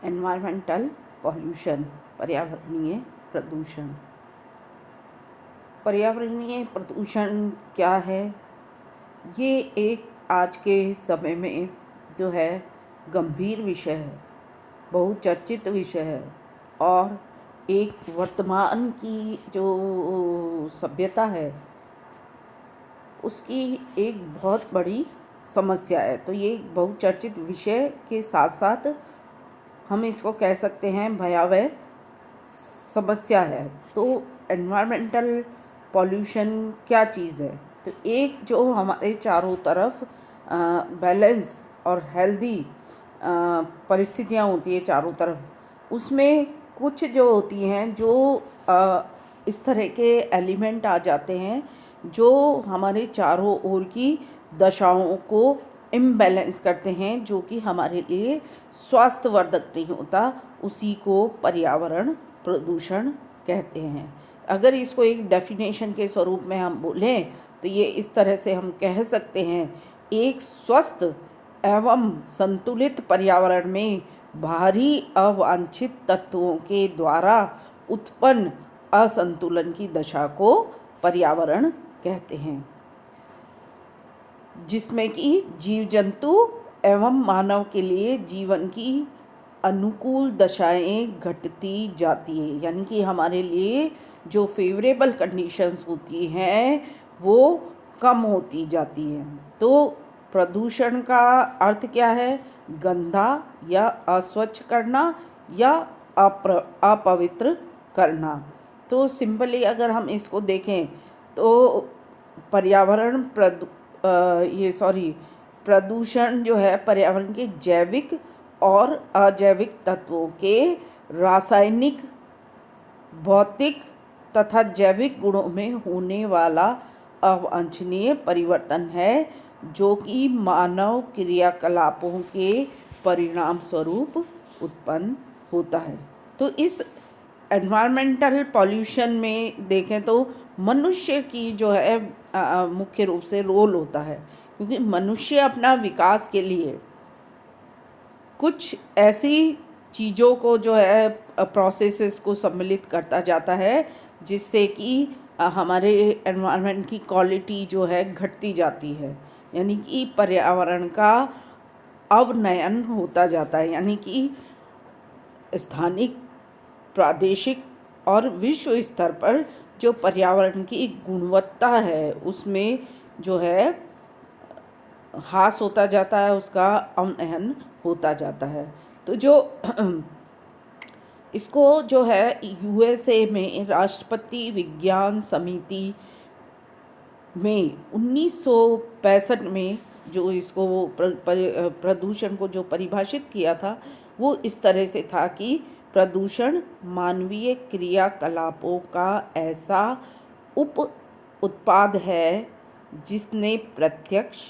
Environmental pollution, पर्यावरणीय प्रदूषण। पर्यावरणीय प्रदूषण क्या है? ये एक आज के समय में जो है गंभीर विषय है, बहुचर्चित विषय है और एक वर्तमान की जो सभ्यता है उसकी एक बहुत बड़ी समस्या है। तो ये एक बहुचर्चित विषय के साथ साथ हम इसको कह सकते हैं भयावह समस्या है। तो एनवायरमेंटल पॉल्यूशन क्या चीज़ है? तो एक जो हमारे चारों तरफ बैलेंस और हेल्दी परिस्थितियाँ होती है चारों तरफ, उसमें कुछ जो होती हैं जो इस तरह के एलिमेंट आ जाते हैं जो हमारे चारों ओर की दशाओं को इम्बैलेंस करते हैं, जो कि हमारे लिए स्वास्थ्यवर्धक नहीं होता। उसी को पर्यावरण प्रदूषण कहते हैं। अगर इसको एक डेफिनेशन के स्वरूप में हम बोलें तो ये इस तरह से हम कह सकते हैं, एक स्वस्थ एवं संतुलित पर्यावरण में बाहरी अवांछित तत्वों के द्वारा उत्पन्न असंतुलन की दशा को पर्यावरण कहते हैं, जिसमें कि जीव जंतु एवं मानव के लिए जीवन की अनुकूल दशाएं घटती जाती है। यानी कि हमारे लिए जो फेवरेबल कंडीशंस होती हैं वो कम होती जाती हैं। तो प्रदूषण का अर्थ क्या है? गंदा या अस्वच्छ करना या अपवित्र करना। तो सिंपली अगर हम इसको देखें तो पर्यावरण प्रदूषण जो है पर्यावरण के जैविक और अजैविक तत्वों के रासायनिक, भौतिक तथा जैविक गुणों में होने वाला अवांछनीय परिवर्तन है, जो कि मानव क्रियाकलापों के परिणाम स्वरूप उत्पन्न होता है। तो इस एनवायरमेंटल पॉल्यूशन में देखें तो मनुष्य की जो है मुख्य रूप से रोल होता है, क्योंकि मनुष्य अपना विकास के लिए कुछ ऐसी चीज़ों को जो है प्रोसेसेस को सम्मिलित करता जाता है जिससे कि हमारे एनवायरनमेंट की क्वालिटी जो है घटती जाती है। यानी कि पर्यावरण का अवनयन होता जाता है। यानी कि स्थानिक, प्रादेशिक और विश्व स्तर पर जो पर्यावरण की गुणवत्ता है उसमें जो है ह्रास होता जाता है, उसका अवनयन होता जाता है। तो जो इसको जो है यूएसए में राष्ट्रपति विज्ञान समिति में 1965 में जो इसको प्रदूषण को जो परिभाषित किया था वो इस तरह से था कि प्रदूषण मानवीय क्रियाकलापों का ऐसा उप उत्पाद है जिसने प्रत्यक्ष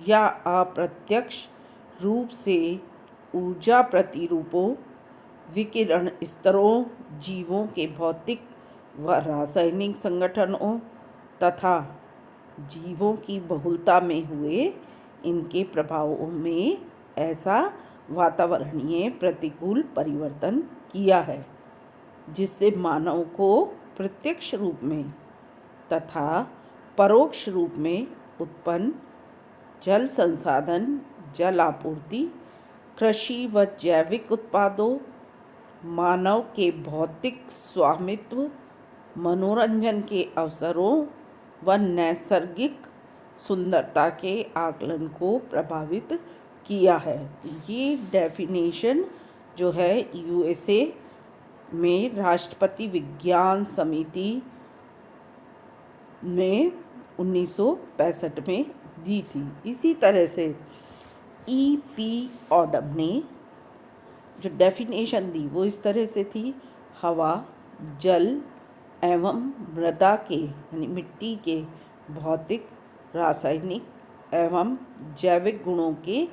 या अप्रत्यक्ष रूप से ऊर्जा प्रतिरूपों, विकिरण स्तरों, जीवों के भौतिक व रासायनिक संगठनों तथा जीवों की बहुलता में हुए इनके प्रभावों में ऐसा वातावरणीय प्रतिकूल परिवर्तन किया है, जिससे मानव को प्रत्यक्ष रूप में तथा परोक्ष रूप में उत्पन्न जल संसाधन, जल आपूर्ति, कृषि व जैविक उत्पादों, मानव के भौतिक स्वामित्व, मनोरंजन के अवसरों व नैसर्गिक सुंदरता के आकलन को प्रभावित किया है। ये डेफिनेशन जो है यूएसए में राष्ट्रपति विज्ञान समिति ने 1965 में दी थी। इसी तरह से E.P. ऑडम ने जो डेफिनेशन दी वो इस तरह से थी, हवा, जल एवं मृदा के यानी मिट्टी के भौतिक, रासायनिक एवं जैविक गुणों के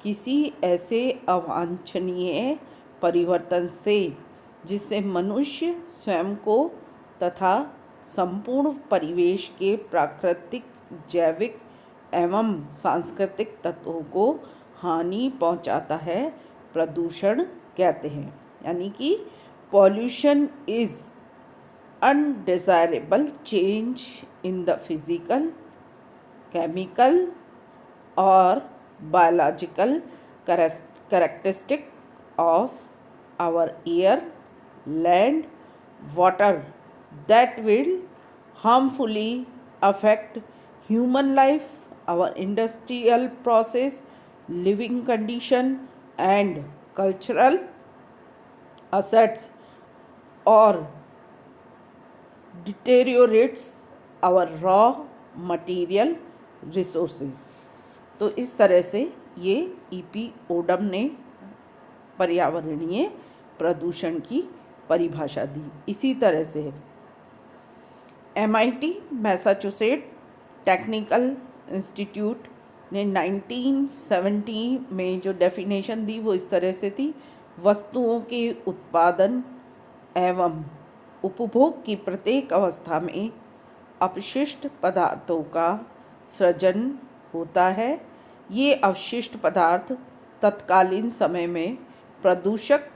किसी ऐसे अवांछनीय परिवर्तन से जिससे मनुष्य स्वयं को तथा संपूर्ण परिवेश के प्राकृतिक, जैविक एवं सांस्कृतिक तत्वों को हानि पहुंचाता है, प्रदूषण कहते हैं। यानी कि pollution is undesirable change in the physical, chemical और biological characteristic of our air, land, water that will harmfully affect human life, our industrial process, living condition and cultural assets, or deteriorates our raw material resources। तो इस तरह से ये EP Odum ने पर्यावरणीय प्रदूषण की परिभाषा दी। इसी तरह से MIT मैसाचुसेट टेक्निकल इंस्टीट्यूट ने 1970 में जो डेफिनेशन दी वो इस तरह से थी: वस्तुओं के उत्पादन एवं उपभोग की प्रत्येक अवस्था में अपशिष्ट पदार्थों का सृजन होता है। ये अवशिष्ट पदार्थ तत्कालीन समय में प्रदूषक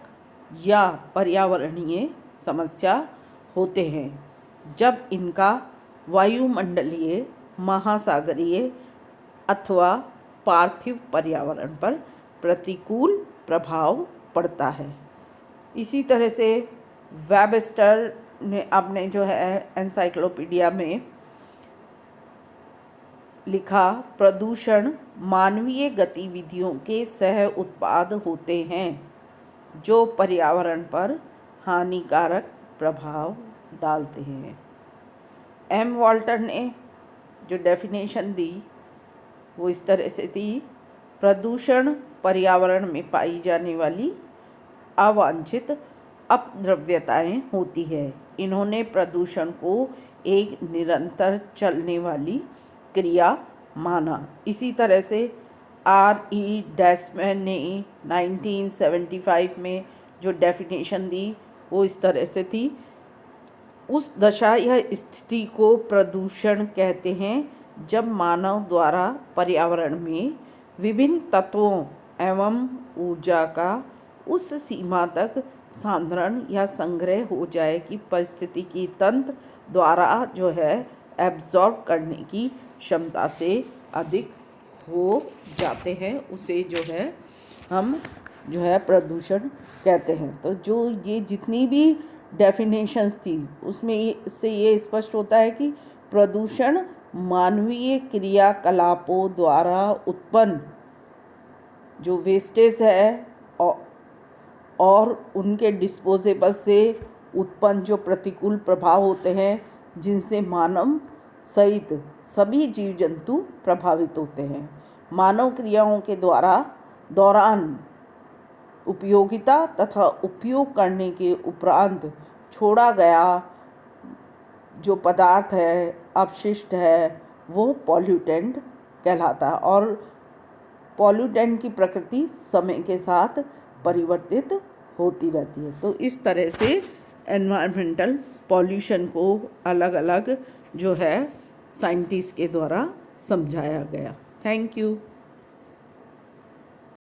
या पर्यावरणीय समस्या होते हैं जब इनका वायुमंडलीय, महासागरीय अथवा पार्थिव पर्यावरण पर प्रतिकूल प्रभाव पड़ता है। इसी तरह से वेबस्टर ने अपने जो है एनसाइक्लोपीडिया में लिखा, प्रदूषण मानवीय गतिविधियों के सह उत्पाद होते हैं जो पर्यावरण पर हानिकारक प्रभाव डालते हैं। एम वॉल्टर ने जो डेफिनेशन दी वो इस तरह से थी: प्रदूषण पर्यावरण में पाई जाने वाली अवांछित अपद्रव्यताएं होती है। इन्होंने प्रदूषण को एक निरंतर चलने वाली क्रिया माना। इसी तरह से R.E. डैसमैन ने 1975 में जो डेफिनेशन दी वो इस तरह से थी: उस दशा या स्थिति को प्रदूषण कहते हैं जब मानव द्वारा पर्यावरण में विभिन्न तत्वों एवं ऊर्जा का उस सीमा तक सांद्रण या संग्रह हो जाए कि पारिस्थितिकी तंत्र द्वारा जो है एब्जॉर्ब करने की क्षमता से अधिक हो जाते हैं, उसे जो है हम जो है प्रदूषण कहते हैं। तो जो ये जितनी भी डेफिनेशंस थी उसमें इससे ये स्पष्ट होता है कि प्रदूषण मानवीय क्रियाकलापों द्वारा उत्पन्न जो वेस्टेज है और उनके डिस्पोजेबल से उत्पन्न जो प्रतिकूल प्रभाव होते हैं जिनसे मानव सहित सभी जीव जंतु प्रभावित होते हैं। मानव क्रियाओं के दौरान उपयोगिता तथा उपयोग करने के उपरांत छोड़ा गया जो पदार्थ है, अपशिष्ट है, वो पॉल्यूटेंट कहलाता है और पॉल्यूटेंट की प्रकृति समय के साथ परिवर्तित होती रहती है। तो इस तरह से एनवायरमेंटल पॉल्यूशन को अलग अलग जो है साइंटिस्ट के द्वारा समझाया गया। Thank you.